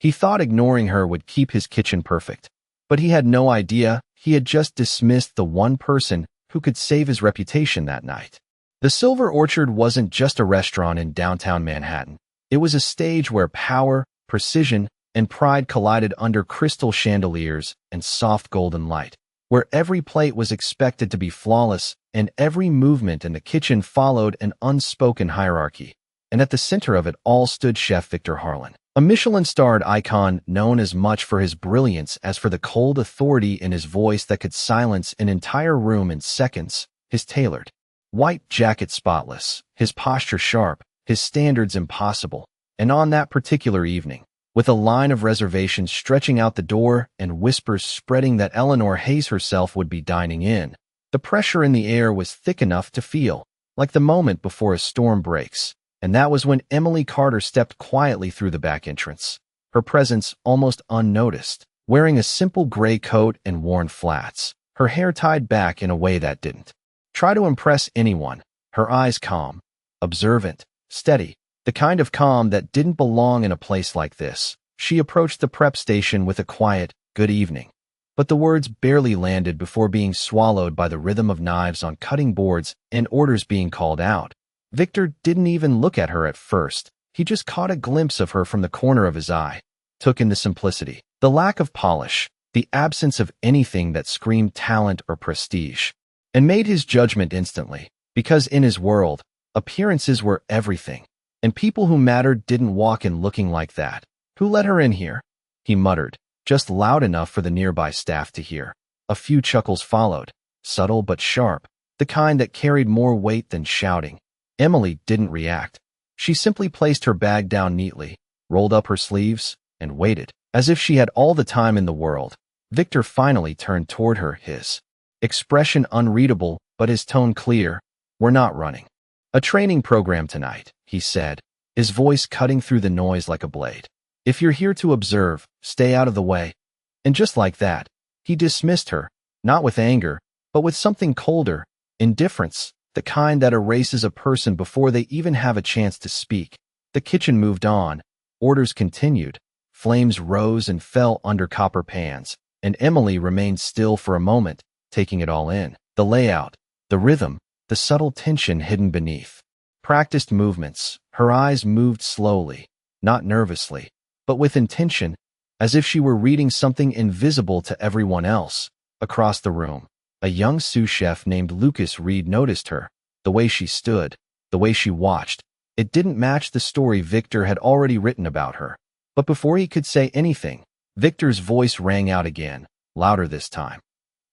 He thought ignoring her would keep his kitchen perfect. But he had no idea he had just dismissed the one person who could save his reputation that night. The Silver Orchard wasn't just a restaurant in downtown Manhattan. It was a stage where power, precision, and pride collided under crystal chandeliers and soft golden light, where every plate was expected to be flawless and every movement in the kitchen followed an unspoken hierarchy. And at the center of it all stood Chef Victor Harlan, a Michelin-starred icon known as much for his brilliance as for the cold authority in his voice that could silence an entire room in seconds. His tailored white jacket spotless, his posture sharp, his standards impossible. And on that particular evening, with a line of reservations stretching out the door and whispers spreading that Eleanor Hayes herself would be dining in, the pressure in the air was thick enough to feel like the moment before a storm breaks. And that was when Emily Carter stepped quietly through the back entrance, her presence almost unnoticed, wearing a simple gray coat and worn flats, her hair tied back in a way that didn't try to impress anyone, her eyes calm, observant, steady, the kind of calm that didn't belong in a place like this. She approached the prep station with a quiet, "Good evening." But the words barely landed before being swallowed by the rhythm of knives on cutting boards and orders being called out. Victor didn't even look at her at first. He just caught a glimpse of her from the corner of his eye, took in the simplicity, the lack of polish, the absence of anything that screamed talent or prestige, and made his judgment instantly, because in his world, appearances were everything, and people who mattered didn't walk in looking like that. "Who let her in here?" he muttered, just loud enough for the nearby staff to hear. A few chuckles followed, subtle but sharp, the kind that carried more weight than shouting. Emily didn't react. She simply placed her bag down neatly, rolled up her sleeves, and waited, as if she had all the time in the world. Victor finally turned toward her, his expression unreadable, but his tone clear. "We're not running a training program tonight," he said, his voice cutting through the noise like a blade. "If you're here to observe, stay out of the way." And just like that, he dismissed her, not with anger, but with something colder, indifference, the kind that erases a person before they even have a chance to speak. The kitchen moved on, orders continued, flames rose and fell under copper pans, and Emily remained still for a moment, taking it all in. The layout, the rhythm, the subtle tension hidden beneath. Practiced movements, her eyes moved slowly, not nervously, but with intention, as if she were reading something invisible to everyone else. Across the room, a young sous chef named Lucas Reed noticed her, the way she stood, the way she watched. It didn't match the story Victor had already written about her. But before he could say anything, Victor's voice rang out again, louder this time.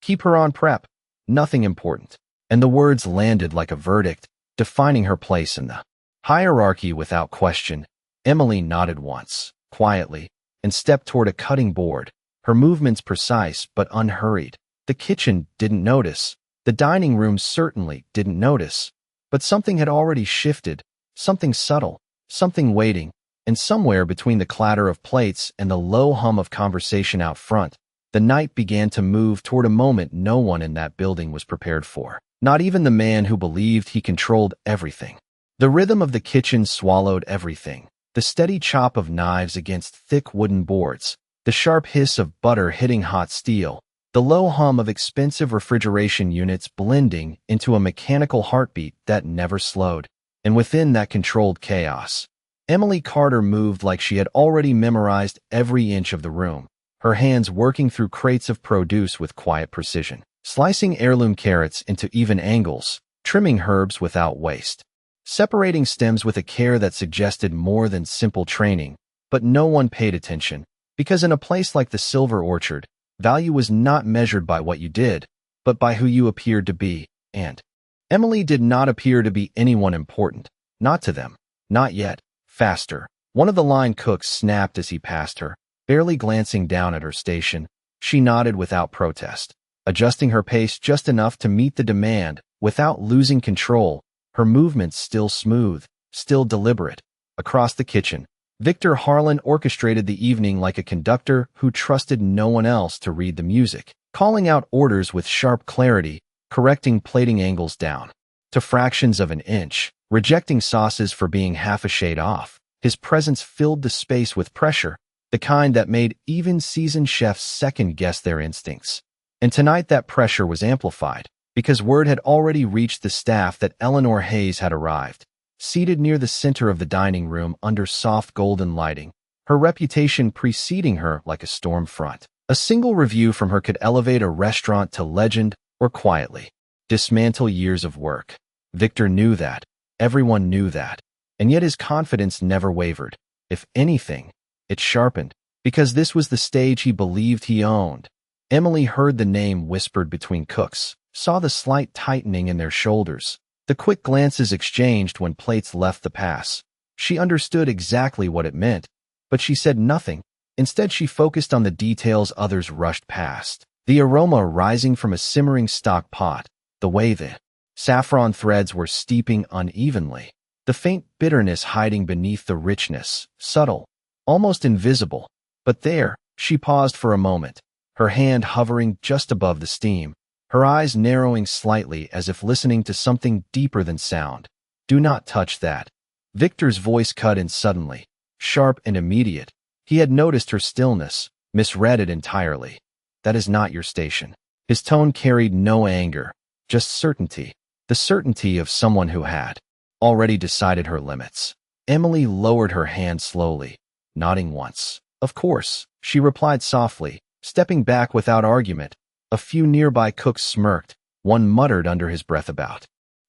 "Keep her on prep. Nothing important." And the words landed like a verdict, defining her place in the hierarchy without question. Emily nodded once, quietly, and stepped toward a cutting board, her movements precise but unhurried. The kitchen didn't notice. The dining room certainly didn't notice. But something had already shifted, something subtle, something waiting, and somewhere between the clatter of plates and the low hum of conversation out front, the night began to move toward a moment no one in that building was prepared for. Not even the man who believed he controlled everything. The rhythm of the kitchen swallowed everything. The steady chop of knives against thick wooden boards, the sharp hiss of butter hitting hot steel, the low hum of expensive refrigeration units blending into a mechanical heartbeat that never slowed. And within that controlled chaos, Emily Carter moved like she had already memorized every inch of the room, her hands working through crates of produce with quiet precision, slicing heirloom carrots into even angles, trimming herbs without waste, separating stems with a care that suggested more than simple training. But no one paid attention, because in a place like the Silver Orchard, value was not measured by what you did, but by who you appeared to be. And Emily did not appear to be anyone important, not to them, not yet. Faster, one of the line cooks snapped as he passed her, barely glancing down at her station. She nodded without protest, adjusting her pace just enough to meet the demand without losing control, her movements still smooth, still deliberate. Across the kitchen, Victor Harlan orchestrated the evening like a conductor who trusted no one else to read the music, calling out orders with sharp clarity, correcting plating angles down to fractions of an inch, rejecting sauces for being half a shade off. His presence filled the space with pressure, the kind that made even seasoned chefs second-guess their instincts. And tonight that pressure was amplified, because word had already reached the staff that Eleanor Hayes had arrived. Seated near the center of the dining room under soft golden lighting, her reputation preceding her like a storm front. A single review from her could elevate a restaurant to legend or quietly dismantle years of work. Victor knew that. Everyone knew that. And yet his confidence never wavered. If anything, it sharpened, because this was the stage he believed he owned. Emily heard the name whispered between cooks, saw the slight tightening in their shoulders, the quick glances exchanged when plates left the pass. She understood exactly what it meant, but she said nothing. Instead, she focused on the details others rushed past. The aroma rising from a simmering stock pot, the way the saffron threads were steeping unevenly, the faint bitterness hiding beneath the richness, subtle, almost invisible. But there, she paused for a moment, her hand hovering just above the steam, her eyes narrowing slightly as if listening to something deeper than sound. "Do not touch that." Victor's voice cut in suddenly, sharp and immediate. He had noticed her stillness, misread it entirely. "That is not your station." His tone carried no anger, just certainty, the certainty of someone who had already decided her limits. Emily lowered her hand slowly, nodding once. "Of course," she replied softly, stepping back without argument. A few nearby cooks smirked, one muttered under his breath about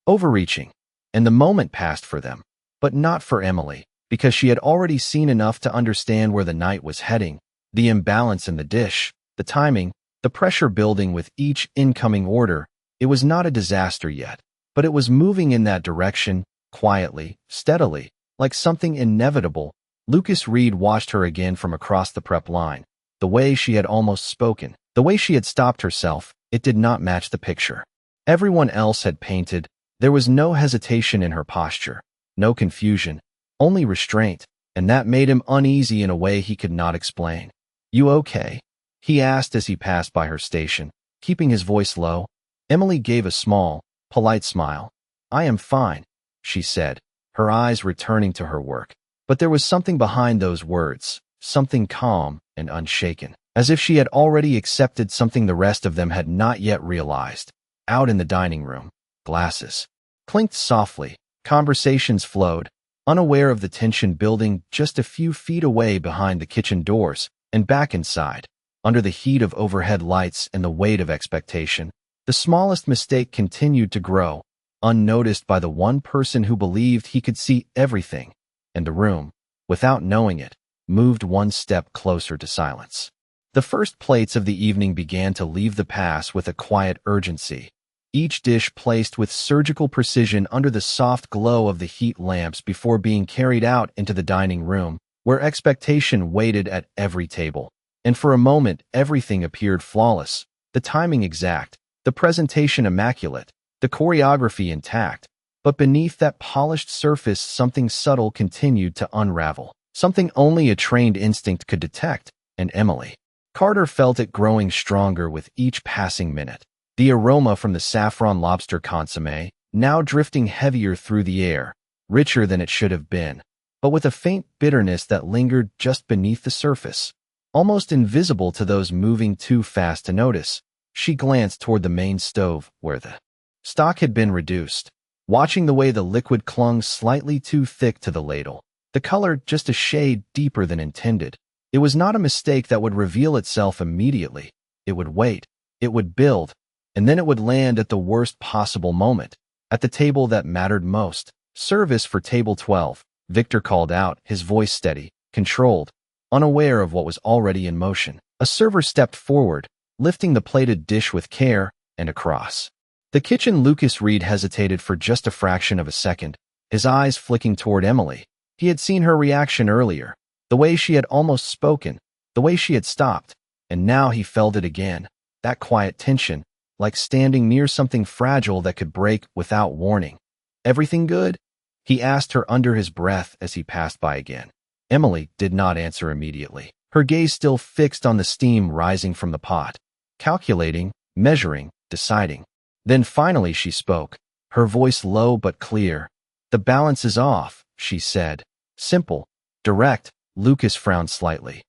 overreaching, and the moment passed for them. But not for Emily, because she had already seen enough to understand where the night was heading, the imbalance in the dish, the timing, the pressure building with each incoming order. It was not a disaster yet, but it was moving in that direction, quietly, steadily, like something inevitable. Lucas Reed watched her again from across the prep line. The way she had almost spoken, the way she had stopped herself, it did not match the picture everyone else had painted. There was no hesitation in her posture, no confusion, only restraint, and that made him uneasy in a way he could not explain. "You okay?" he asked as he passed by her station, keeping his voice low. Emily gave a small, polite smile. "I am fine," she said, her eyes returning to her work. But there was something behind those words, something calm and unshaken, as if she had already accepted something the rest of them had not yet realized. Out in the dining room, glasses clinked softly, conversations flowed, unaware of the tension building just a few feet away behind the kitchen doors, and back inside, under the heat of overhead lights and the weight of expectation. The smallest mistake continued to grow, unnoticed by the one person who believed he could see everything, and the room, without knowing it, moved one step closer to silence. The first plates of the evening began to leave the pass with a quiet urgency, each dish placed with surgical precision under the soft glow of the heat lamps before being carried out into the dining room, where expectation waited at every table. And for a moment, everything appeared flawless, the timing exact, the presentation immaculate, the choreography intact. But beneath that polished surface, something subtle continued to unravel, something only a trained instinct could detect, and Emily Carter felt it growing stronger with each passing minute. The aroma from the saffron lobster consommé, now drifting heavier through the air, richer than it should have been, but with a faint bitterness that lingered just beneath the surface, almost invisible to those moving too fast to notice. She glanced toward the main stove, where the stock had been reduced, watching the way the liquid clung slightly too thick to the ladle, the color just a shade deeper than intended. It was not a mistake that would reveal itself immediately. It would wait, it would build, and then it would land at the worst possible moment, at the table that mattered most. "Service for table 12, Victor called out, his voice steady, controlled, unaware of what was already in motion. A server stepped forward, lifting the plated dish with care, and across the kitchen. Lucas Reed hesitated for just a fraction of a second, his eyes flicking toward Emily. He had seen her reaction earlier, the way she had almost spoken, the way she had stopped, and now he felt it again, that quiet tension, like standing near something fragile that could break without warning. "Everything good?" he asked her under his breath as he passed by again. Emily did not answer immediately, her gaze still fixed on the steam rising from the pot, calculating, measuring, deciding. Then finally she spoke, her voice low but clear. "The balance is off," she said. Simple, direct. Lucas frowned slightly.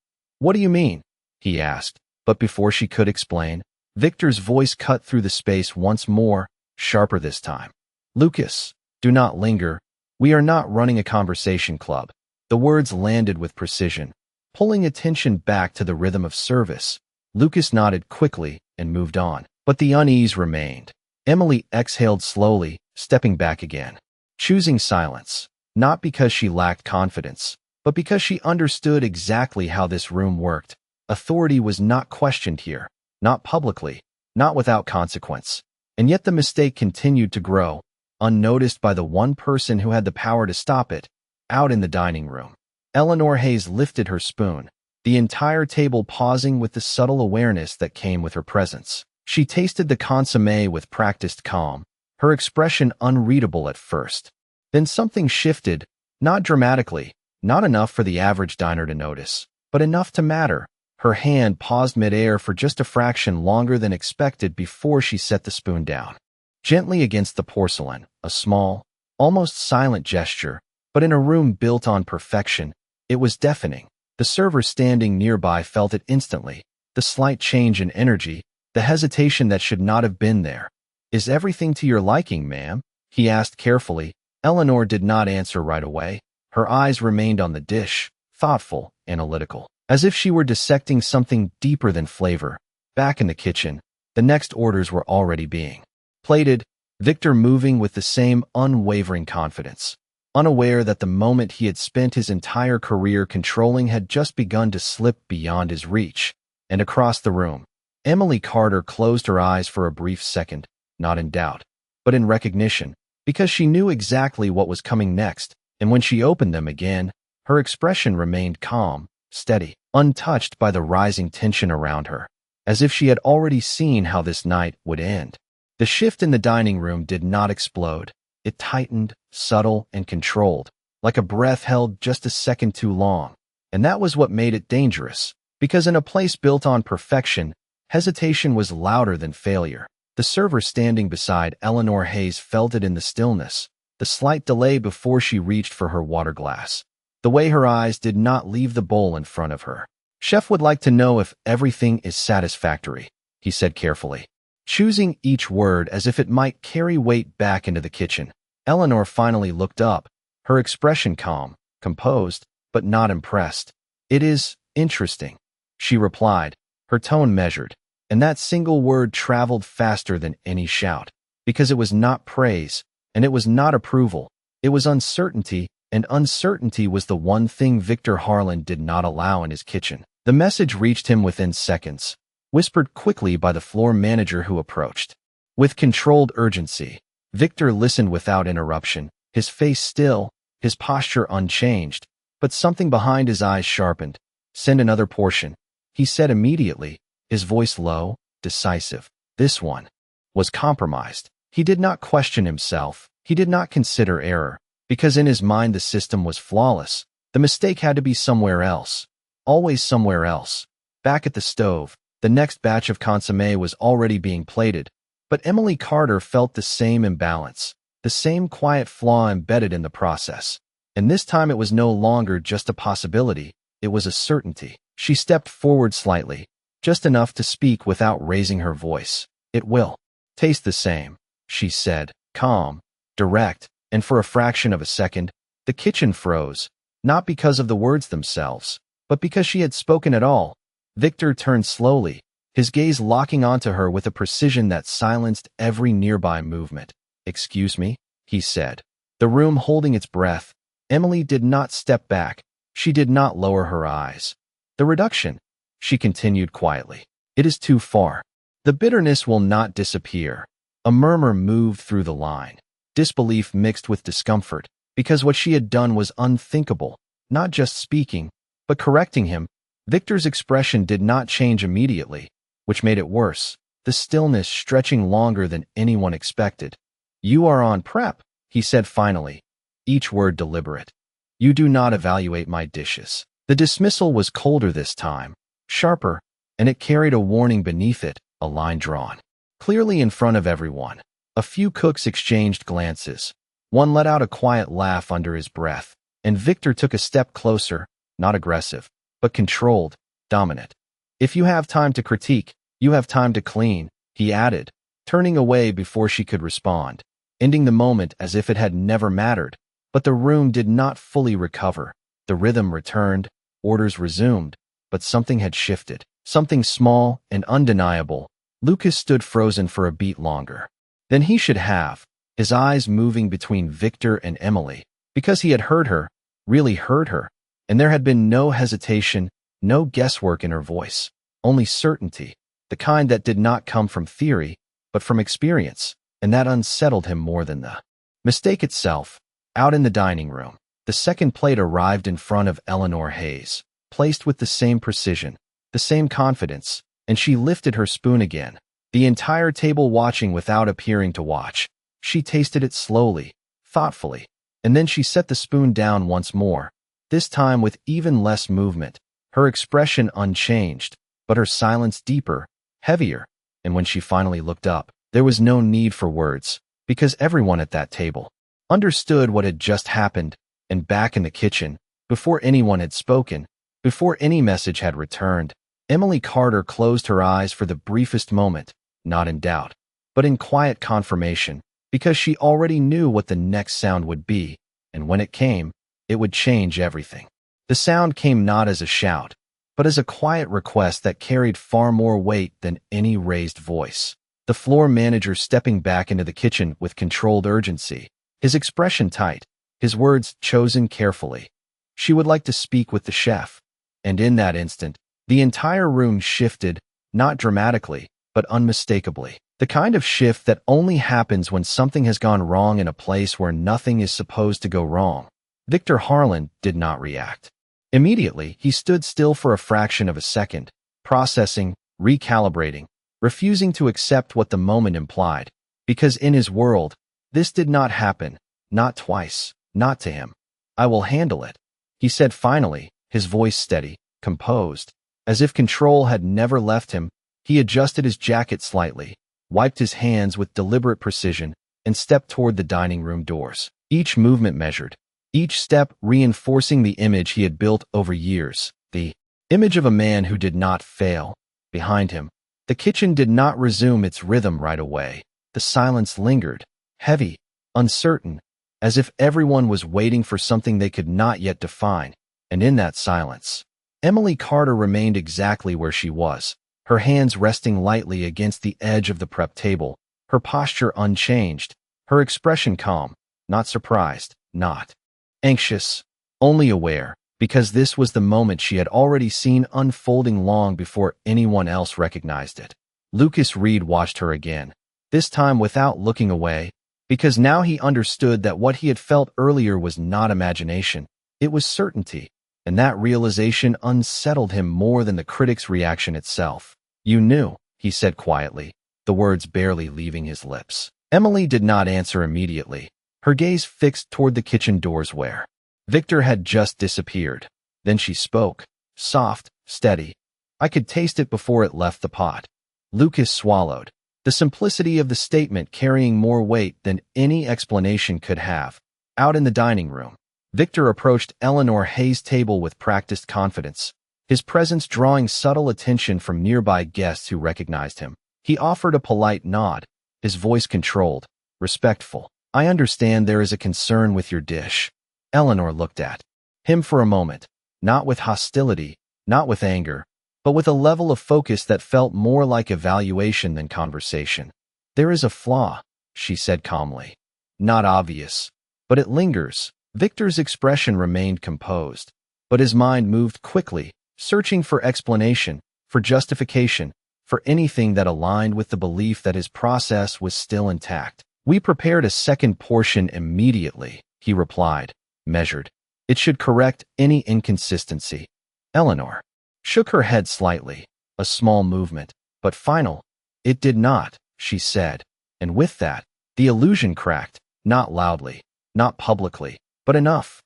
"What do you mean?" he asked. But before she could explain, Victor's voice cut through the space once more, sharper this time. "Lucas, do not linger. We are not running a conversation club." The words landed with precision, pulling attention back to the rhythm of service. Lucas nodded quickly and moved on, but the unease remained. Emily exhaled slowly, stepping back again, choosing silence, not because she lacked confidence, but because she understood exactly how this room worked. Authority was not questioned here, not publicly, not without consequence. And yet the mistake continued to grow, unnoticed by the one person who had the power to stop it. Out in the dining room, Eleanor Hayes lifted her spoon, the entire table pausing with the subtle awareness that came with her presence. She tasted the consommé with practiced calm, her expression unreadable at first. Then something shifted, not dramatically, not enough for the average diner to notice, but enough to matter. Her hand paused midair for just a fraction longer than expected before she set the spoon down, gently against the porcelain, a small, almost silent gesture, but in a room built on perfection, it was deafening. The server standing nearby felt it instantly, the slight change in energy, the hesitation that should not have been there. "Is everything to your liking, ma'am?" he asked carefully. Eleanor did not answer right away. Her eyes remained on the dish, thoughtful, analytical, as if she were dissecting something deeper than flavor. Back in the kitchen, the next orders were already being plated, Victor moving with the same unwavering confidence, unaware that the moment he had spent his entire career controlling had just begun to slip beyond his reach. And across the room, Emily Carter closed her eyes for a brief second, not in doubt, but in recognition, because she knew exactly what was coming next. And when she opened them again, her expression remained calm, steady, untouched by the rising tension around her, as if she had already seen how this night would end. The shift in the dining room did not explode. It tightened, subtle and controlled, like a breath held just a second too long. And that was what made it dangerous, because in a place built on perfection, hesitation was louder than failure. The server standing beside Eleanor Hayes felt it in the stillness, the slight delay before she reached for her water glass, the way her eyes did not leave the bowl in front of her. "Chef would like to know if everything is satisfactory," he said carefully, choosing each word as if it might carry weight back into the kitchen. Eleanor finally looked up, her expression calm, composed, but not impressed. "It is interesting," she replied, her tone measured, and that single word traveled faster than any shout, because it was not praise, and it was not approval. It was uncertainty, and uncertainty was the one thing Victor Harlan did not allow in his kitchen. The message reached him within seconds, whispered quickly by the floor manager who approached. With controlled urgency, Victor listened without interruption, his face still, his posture unchanged, but something behind his eyes sharpened. "Send another portion," he said immediately, his voice low, decisive. This one was compromised. He did not question himself. He did not consider error, because in his mind the system was flawless. The mistake had to be somewhere else, always somewhere else. Back at the stove, the next batch of consommé was already being plated, but Emily Carter felt the same imbalance, the same quiet flaw embedded in the process. And this time it was no longer just a possibility, it was a certainty. She stepped forward slightly, just enough to speak without raising her voice. "It will taste the same," she said, calm, direct, and for a fraction of a second, the kitchen froze, not because of the words themselves, but because she had spoken at all. Victor turned slowly, his gaze locking onto her with a precision that silenced every nearby movement. "Excuse me," he said, the room holding its breath. Emily did not step back. She did not lower her eyes. "The reduction," she continued quietly. "It is too far. The bitterness will not disappear." A murmur moved through the line, disbelief mixed with discomfort, because what she had done was unthinkable, not just speaking, but correcting him. Victor's expression did not change immediately, which made it worse, the stillness stretching longer than anyone expected. "You are on prep," he said finally, each word deliberate. "You do not evaluate my dishes." The dismissal was colder this time, sharper, and it carried a warning beneath it, a line drawn clearly in front of everyone. A few cooks exchanged glances. One let out a quiet laugh under his breath, and Victor took a step closer, not aggressive, but controlled, dominant. If you have time to critique, you have time to clean, he added, turning away before she could respond, ending the moment as if it had never mattered. But the room did not fully recover. The rhythm returned, orders resumed, but something had shifted. Something small and undeniable. Lucas stood frozen for a beat longer than he should have, his eyes moving between Victor and Emily, because he had heard her, really heard her, and there had been no hesitation, no guesswork in her voice, only certainty, the kind that did not come from theory, but from experience, and that unsettled him more than the mistake itself. Out in the dining room, the second plate arrived in front of Eleanor Hayes, placed with the same precision, the same confidence, and she lifted her spoon again, the entire table watching without appearing to watch. She tasted it slowly, thoughtfully, and then she set the spoon down once more, this time with even less movement, her expression unchanged, but her silence deeper, heavier, and when she finally looked up, there was no need for words, because everyone at that table understood what had just happened, and back in the kitchen, before anyone had spoken, before any message had returned, Emily Carter closed her eyes for the briefest moment, not in doubt, but in quiet confirmation, because she already knew what the next sound would be, and when it came, it would change everything. The sound came not as a shout, but as a quiet request that carried far more weight than any raised voice. The floor manager stepping back into the kitchen with controlled urgency, his expression tight, his words chosen carefully. She would like to speak with the chef. And in that instant, the entire room shifted, not dramatically, but unmistakably. The kind of shift that only happens when something has gone wrong in a place where nothing is supposed to go wrong. Victor Harlan did not react. Immediately, he stood still for a fraction of a second, processing, recalibrating, refusing to accept what the moment implied, because in his world, this did not happen, not twice, not to him. "I will handle it," he said finally, his voice steady, composed. As if control had never left him, he adjusted his jacket slightly, wiped his hands with deliberate precision, and stepped toward the dining room doors. Each movement measured, each step reinforcing the image he had built over years, the image of a man who did not fail. Behind him, the kitchen did not resume its rhythm right away. The silence lingered, heavy, uncertain, as if everyone was waiting for something they could not yet define. And in that silence, Emily Carter remained exactly where she was, her hands resting lightly against the edge of the prep table, her posture unchanged, her expression calm, not surprised, not anxious, only aware, because this was the moment she had already seen unfolding long before anyone else recognized it. Lucas Reed watched her again, this time without looking away, because now he understood that what he had felt earlier was not imagination, it was certainty, and that realization unsettled him more than the critic's reaction itself. "You knew," he said quietly, the words barely leaving his lips. Emily did not answer immediately, her gaze fixed toward the kitchen doors where Victor had just disappeared. Then she spoke, soft, steady. "I could taste it before it left the pot." Lucas swallowed, the simplicity of the statement carrying more weight than any explanation could have. Out in the dining room, Victor approached Eleanor Hayes' table with practiced confidence, his presence drawing subtle attention from nearby guests who recognized him. He offered a polite nod, his voice controlled, respectful. "I understand there is a concern with your dish." Eleanor looked at him for a moment, not with hostility, not with anger, but with a level of focus that felt more like evaluation than conversation. "There is a flaw," she said calmly. "Not obvious, but it lingers." Victor's expression remained composed, but his mind moved quickly, searching for explanation, for justification, for anything that aligned with the belief that his process was still intact. "We prepared a second portion immediately," he replied, measured. "It should correct any inconsistency." Eleanor shook her head slightly, a small movement, but final. "It did not," she said, and with that, the illusion cracked, not loudly, not publicly, but enough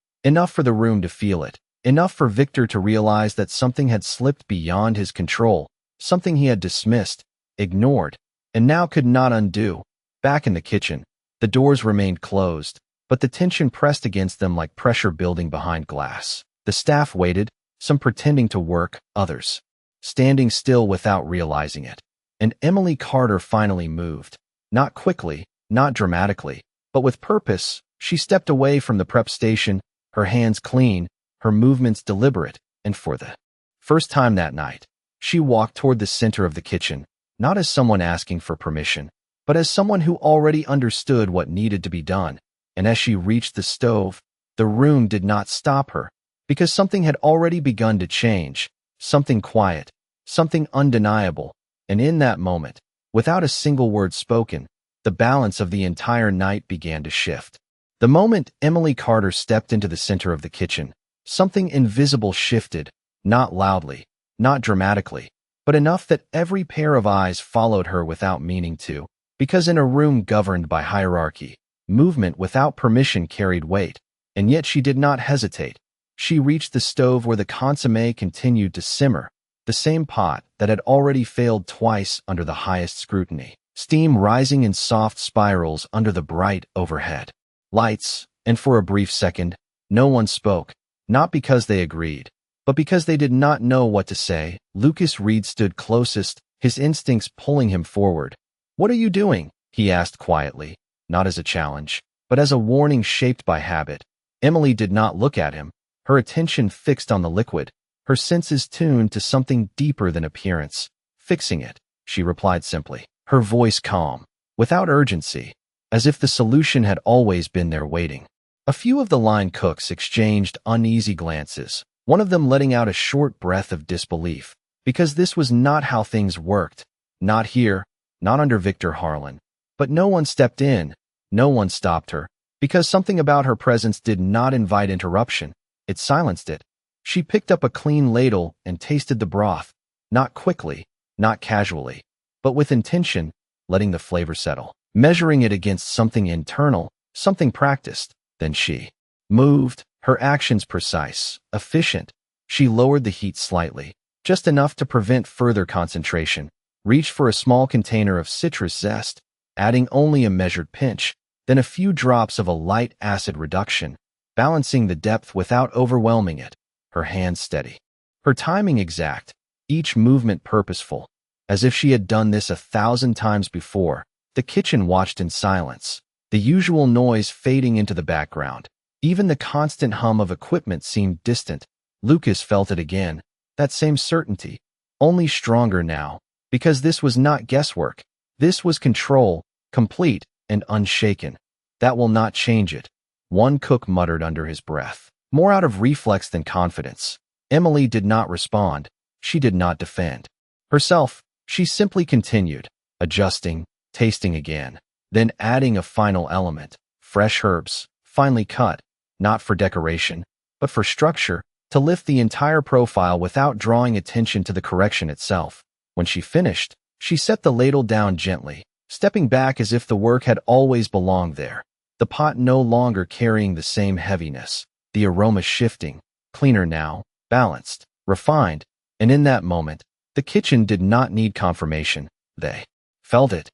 for the room to feel it, enough for Victor to realize that something had slipped beyond his control, something he had dismissed, ignored, and now could not undo. Back in the kitchen, the doors remained closed, but the tension pressed against them like pressure building behind glass. The staff waited, some pretending to work, others standing still without realizing it. And Emily Carter finally moved. Not quickly, not dramatically, but with purpose. She stepped away from the prep station, her hands clean, her movements deliberate, and for the first time that night, she walked toward the center of the kitchen, not as someone asking for permission, but as someone who already understood what needed to be done. And as she reached the stove, the room did not stop her, because something had already begun to change, something quiet, something undeniable. And in that moment, without a single word spoken, the balance of the entire night began to shift. The moment Emily Carter stepped into the center of the kitchen, something invisible shifted, not loudly, not dramatically, but enough that every pair of eyes followed her without meaning to, because in a room governed by hierarchy, movement without permission carried weight, and yet she did not hesitate. She reached the stove where the consommé continued to simmer, the same pot that had already failed twice under the highest scrutiny, steam rising in soft spirals under the bright overhead lights, and for a brief second, no one spoke, not because they agreed, but because they did not know what to say. Lucas Reed stood closest, his instincts pulling him forward. "What are you doing?" he asked quietly, not as a challenge, but as a warning shaped by habit. Emily did not look at him, her attention fixed on the liquid, her senses tuned to something deeper than appearance. "Fixing it," she replied simply, her voice calm, without urgency, as if the solution had always been there waiting. A few of the line cooks exchanged uneasy glances, one of them letting out a short breath of disbelief, because this was not how things worked. Not here, not under Victor Harlan. But no one stepped in, no one stopped her, because something about her presence did not invite interruption. It silenced it. She picked up a clean ladle and tasted the broth, not quickly, not casually, but with intention, letting the flavor settle, measuring it against something internal, something practiced. Then she moved, her actions precise, efficient. She lowered the heat slightly, just enough to prevent further concentration, reached for a small container of citrus zest, adding only a measured pinch, then a few drops of a light acid reduction, balancing the depth without overwhelming it, her hands steady, her timing exact, each movement purposeful, as if she had done this 1,000 times before. The kitchen watched in silence, the usual noise fading into the background. Even the constant hum of equipment seemed distant. Lucas felt it again, that same certainty, only stronger now, because this was not guesswork. This was control, complete and unshaken. "That will not change it," one cook muttered under his breath, more out of reflex than confidence. Emily did not respond. She did not defend herself. She simply continued, adjusting, tasting again, then adding a final element, fresh herbs, finely cut, not for decoration, but for structure, to lift the entire profile without drawing attention to the correction itself. When she finished, she set the ladle down gently, stepping back as if the work had always belonged there, the pot no longer carrying the same heaviness, the aroma shifting, cleaner now, balanced, refined, and in that moment, the kitchen did not need confirmation. They felt it.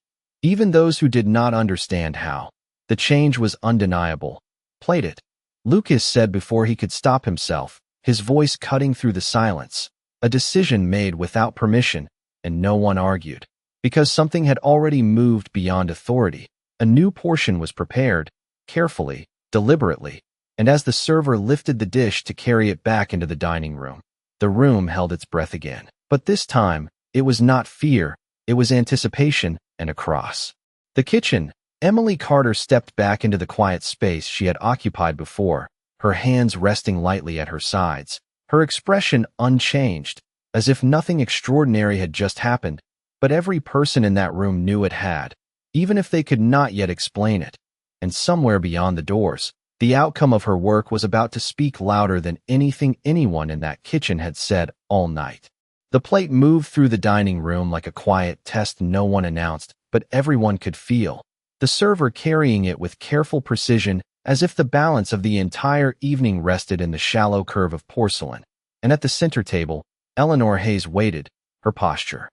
Even those who did not understand how. The change was undeniable. "Plate it," Lucas said before he could stop himself, his voice cutting through the silence. A decision made without permission, and no one argued, because something had already moved beyond authority. A new portion was prepared, carefully, deliberately, and as the server lifted the dish to carry it back into the dining room, the room held its breath again. But this time, it was not fear, it was anticipation. And across the kitchen, Emily Carter stepped back into the quiet space she had occupied before, her hands resting lightly at her sides, her expression unchanged, as if nothing extraordinary had just happened. But every person in that room knew it had, even if they could not yet explain it. And somewhere beyond the doors, the outcome of her work was about to speak louder than anything anyone in that kitchen had said all night. The plate moved through the dining room like a quiet test no one announced, but everyone could feel, the server carrying it with careful precision, as if the balance of the entire evening rested in the shallow curve of porcelain. And at the center table, Eleanor Hayes waited, her posture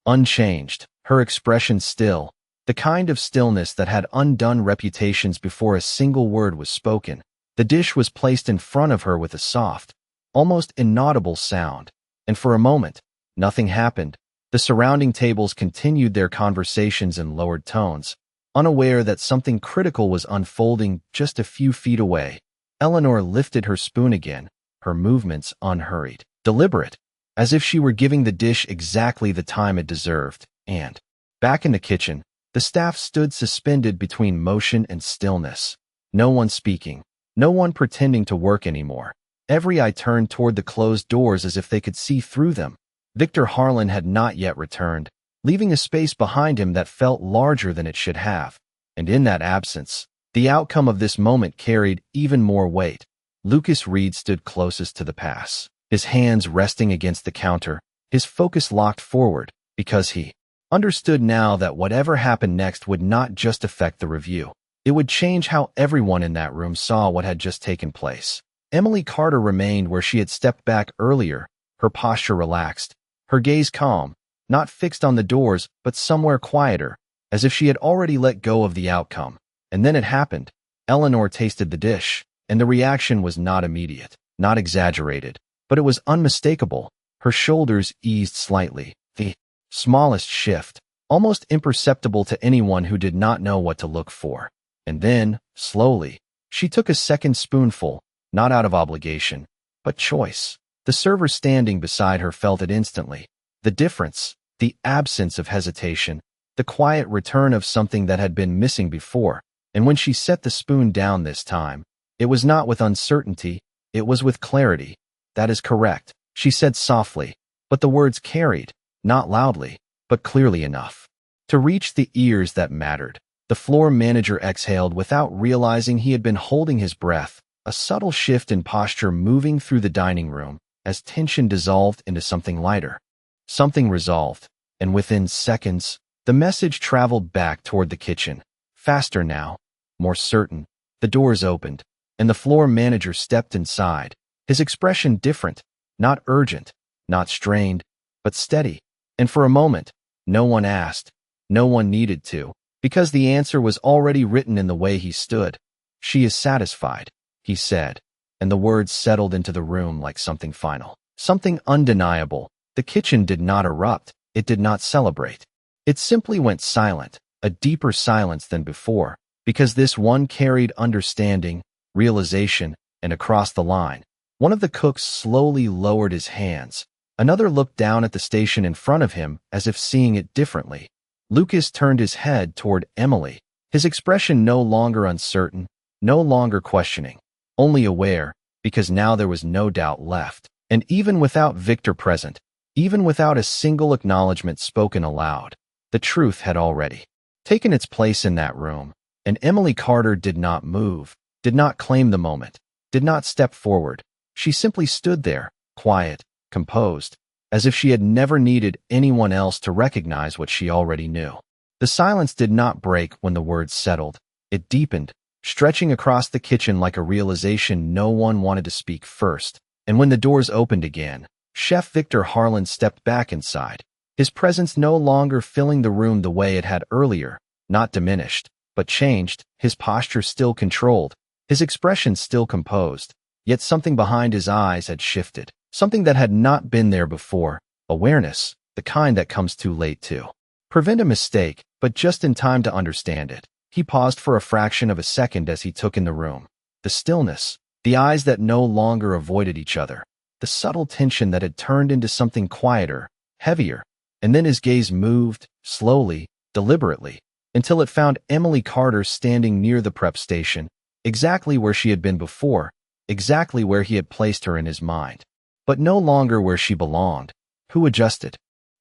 unchanged, her expression still, the kind of stillness that had undone reputations before a single word was spoken. The dish was placed in front of her with a soft, almost inaudible sound, and for a moment, Nothing happened. The surrounding tables continued their conversations in lowered tones, unaware that something critical was unfolding just a few feet away. Eleanor lifted her spoon again, her movements unhurried, deliberate, as if she were giving the dish exactly the time it deserved. And, back in the kitchen, the staff stood suspended between motion and stillness. No one speaking, no one pretending to work anymore. Every eye turned toward the closed doors as if they could see through them. Victor Harlan had not yet returned, leaving a space behind him that felt larger than it should have. And in that absence, the outcome of this moment carried even more weight. Lucas Reed stood closest to the pass, his hands resting against the counter, his focus locked forward, because he understood now that whatever happened next would not just affect the review. It would change how everyone in that room saw what had just taken place. Emily Carter remained where she had stepped back earlier, her posture relaxed, her gaze calm, not fixed on the doors, but somewhere quieter, as if she had already let go of the outcome. And then it happened. Eleanor tasted the dish, and the reaction was not immediate, not exaggerated, but it was unmistakable. Her shoulders eased slightly, the smallest shift, almost imperceptible to anyone who did not know what to look for. And then, slowly, she took a second spoonful, not out of obligation, but choice. The server standing beside her felt it instantly. The difference, the absence of hesitation, the quiet return of something that had been missing before. And when she set the spoon down this time, it was not with uncertainty, it was with clarity. "That is correct," she said softly, but the words carried, not loudly, but clearly enough to reach the ears that mattered. The floor manager exhaled without realizing he had been holding his breath, a subtle shift in posture moving through the dining room as tension dissolved into something lighter. Something resolved, and within seconds, the message traveled back toward the kitchen. Faster now, more certain. The doors opened, and the floor manager stepped inside, his expression different, not urgent, not strained, but steady. And for a moment, no one asked, no one needed to, because the answer was already written in the way he stood. "She is satisfied," he said, and the words settled into the room like something final, something undeniable. The kitchen did not erupt, it did not celebrate. It simply went silent, a deeper silence than before, because this one carried understanding, realization, and across the line. One of the cooks slowly lowered his hands. Another looked down at the station in front of him as if seeing it differently. Lucas turned his head toward Emily, his expression no longer uncertain, no longer questioning, only aware, because now there was no doubt left. And even without Victor present, even without a single acknowledgement spoken aloud, the truth had already taken its place in that room. And Emily Carter did not move, did not claim the moment, did not step forward. She simply stood there, quiet, composed, as if she had never needed anyone else to recognize what she already knew. The silence did not break when the words settled. It deepened, stretching across the kitchen like a realization no one wanted to speak first. And when the doors opened again, Chef Victor Harlan stepped back inside, his presence no longer filling the room the way it had earlier, not diminished, but changed, his posture still controlled, his expression still composed. Yet something behind his eyes had shifted, something that had not been there before, awareness, the kind that comes too late to prevent a mistake, but just in time to understand it. He paused for a fraction of a second as he took in the room. The stillness, the eyes that no longer avoided each other, the subtle tension that had turned into something quieter, heavier, and then his gaze moved, slowly, deliberately, until it found Emily Carter standing near the prep station, exactly where she had been before, exactly where he had placed her in his mind, but no longer where she belonged. "Who adjusted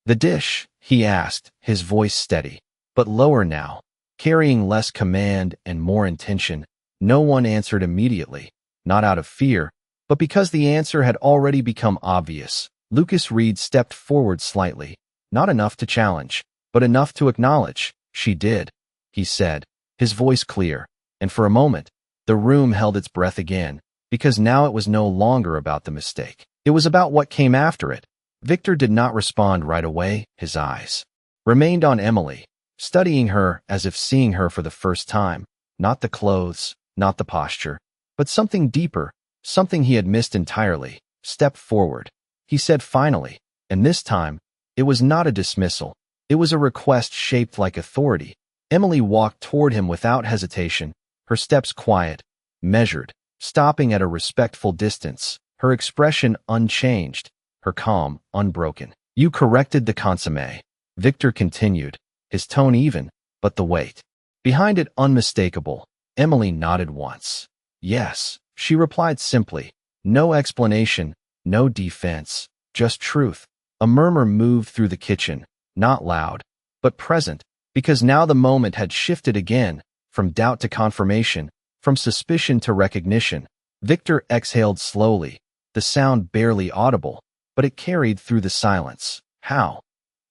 the dish?" he asked, his voice steady, but lower now, carrying less command and more intention. No one answered immediately, not out of fear, but because the answer had already become obvious. Lucas Reed stepped forward slightly, not enough to challenge, but enough to acknowledge. "She did," he said, his voice clear, and for a moment, the room held its breath again, because now it was no longer about the mistake. It was about what came after it. Victor did not respond right away. His eyes remained on Emily, studying her as if seeing her for the first time. Not the clothes, not the posture, but something deeper, something he had missed entirely. "Step forward," he said finally, and this time, It was not a dismissal. It was a request shaped like authority. Emily walked toward him without hesitation, her steps quiet, measured, stopping at a respectful distance, her expression unchanged, her calm unbroken. "You corrected the consommé," Victor continued, his tone even, but the weight behind it unmistakable. Emily nodded once. "Yes," she replied simply. No explanation, no defense, just truth. A murmur moved through the kitchen, not loud, but present, because now the moment had shifted again, from doubt to confirmation, from suspicion to recognition. Victor exhaled slowly, the sound barely audible, but it carried through the silence. "How?"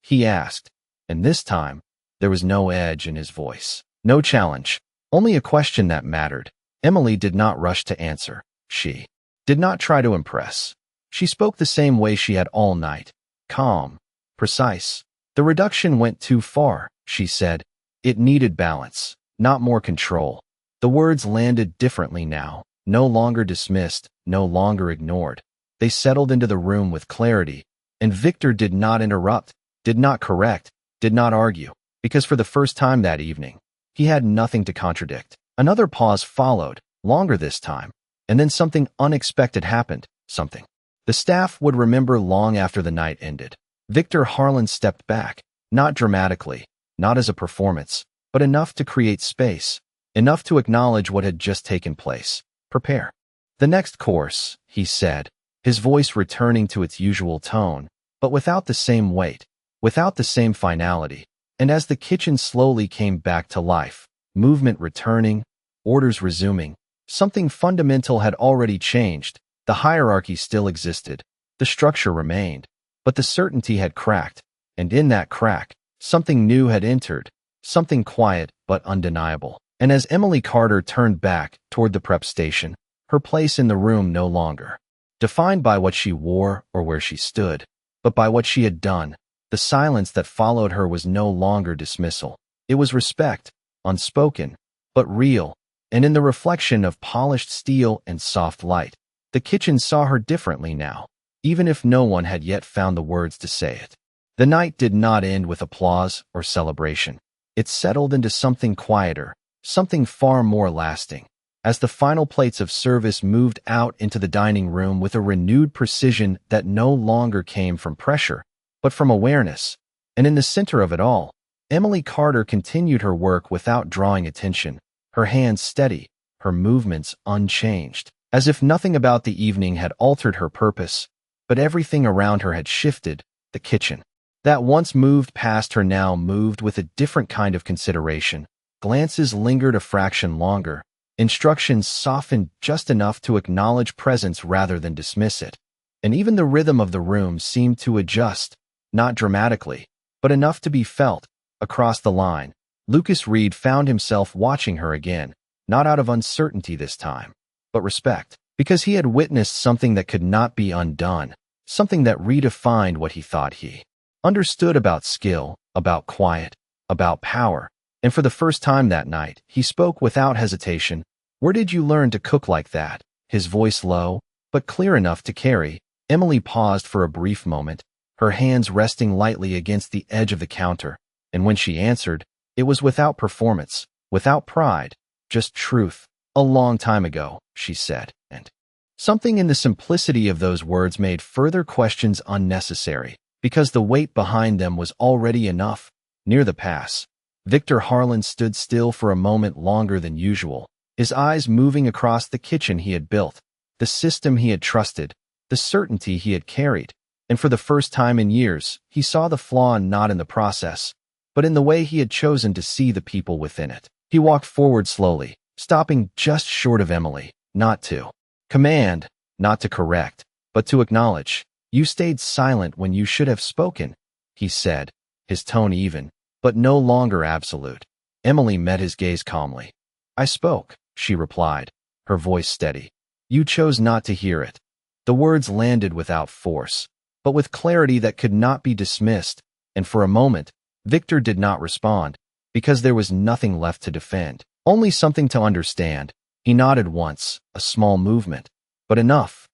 he asked, and this time, there was no edge in his voice, no challenge, only a question that mattered. Emily did not rush to answer. She did not try to impress. She spoke the same way she had all night, calm, precise. "The reduction went too far," she said. "It needed balance, not more control." The words landed differently now, no longer dismissed, no longer ignored. They settled into the room with clarity, and Victor did not interrupt, did not correct, did not argue, because for the first time that evening, he had nothing to contradict. Another pause followed, longer this time, and then something unexpected happened, something the staff would remember long after the night ended. Victor Harlan stepped back, not dramatically, not as a performance, but enough to create space, enough to acknowledge what had just taken place. "Prepare the next course," he said, his voice returning to its usual tone, but without the same weight, without the same finality. And as the kitchen slowly came back to life, movement returning, orders resuming, something fundamental had already changed. The hierarchy still existed, the structure remained, but the certainty had cracked, and in that crack, something new had entered, something quiet but undeniable. And as Emily Carter turned back toward the prep station, her place in the room no longer defined by what she wore or where she stood, but by what she had done, the silence that followed her was no longer dismissal. It was respect, unspoken, but real, and in the reflection of polished steel and soft light, the kitchen saw her differently now, even if no one had yet found the words to say it. The night did not end with applause or celebration. It settled into something quieter, something far more lasting. As the final plates of service moved out into the dining room with a renewed precision that no longer came from pressure, but from awareness, and in the center of it all, Emily Carter continued her work without drawing attention, her hands steady, her movements unchanged, as if nothing about the evening had altered her purpose, but everything around her had shifted. The kitchen that once moved past her now moved with a different kind of consideration. Glances lingered a fraction longer, instructions softened just enough to acknowledge presence rather than dismiss it, and even the rhythm of the room seemed to adjust, not dramatically, but enough to be felt. Across the line, Lucas Reed found himself watching her again, not out of uncertainty this time, but respect, because he had witnessed something that could not be undone, something that redefined what he thought he understood about skill, about quiet, about power. And for the first time that night, he spoke without hesitation. "Where did you learn to cook like that?" His voice low, but clear enough to carry. Emily paused for a brief moment, her hands resting lightly against the edge of the counter, and when she answered, it was without performance, without pride, just truth. "A long time ago," she said, and something in the simplicity of those words made further questions unnecessary, because the weight behind them was already enough. Near the pass, Victor Harlan stood still for a moment longer than usual, his eyes moving across the kitchen he had built, the system he had trusted, the certainty he had carried, and for the first time in years, he saw the flaw not in the process, but in the way he had chosen to see the people within it. He walked forward slowly, stopping just short of Emily, not to command, not to correct, but to acknowledge. "You stayed silent when you should have spoken," he said, his tone even, but no longer absolute. Emily met his gaze calmly. "I spoke," she replied, her voice steady. "You chose not to hear it." The words landed without force, but with clarity that could not be dismissed, and for a moment, Victor did not respond, because there was nothing left to defend, only something to understand. He nodded once, a small movement, but enough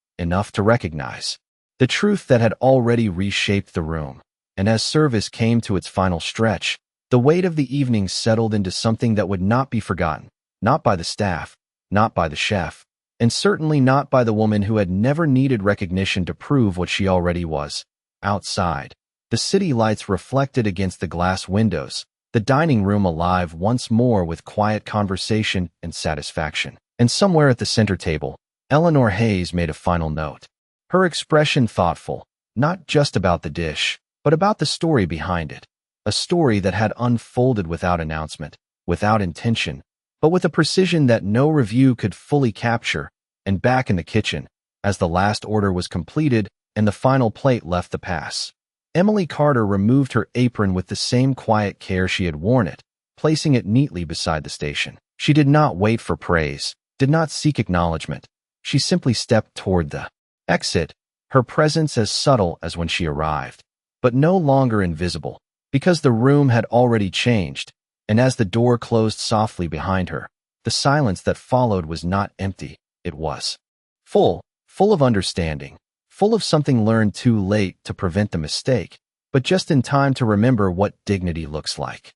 to recognize the truth that had already reshaped the room. and as service came to its final stretch, the weight of the evening settled into something that would not be forgotten, not by the staff, not by the chef, and certainly not by the woman who had never needed recognition to prove what she already was. Outside, the city lights reflected against the glass windows, the dining room alive once more with quiet conversation and satisfaction. And somewhere at the center table, Eleanor Hayes made a final note. Her expression thoughtful, not just about the dish, but about the story behind it. A story that had unfolded without announcement, without intention, but with a precision that no review could fully capture. And back in the kitchen, as the last order was completed and the final plate left the pass, Emily Carter removed her apron with the same quiet care she had worn it, placing it neatly beside the station. She did not wait for praise, did not seek acknowledgement. She simply stepped toward the exit, her presence as subtle as when she arrived, but no longer invisible, because the room had already changed, and as the door closed softly behind her, the silence that followed was not empty, it was full of understanding, full of something learned too late to prevent the mistake, but just in time to remember what dignity looks like.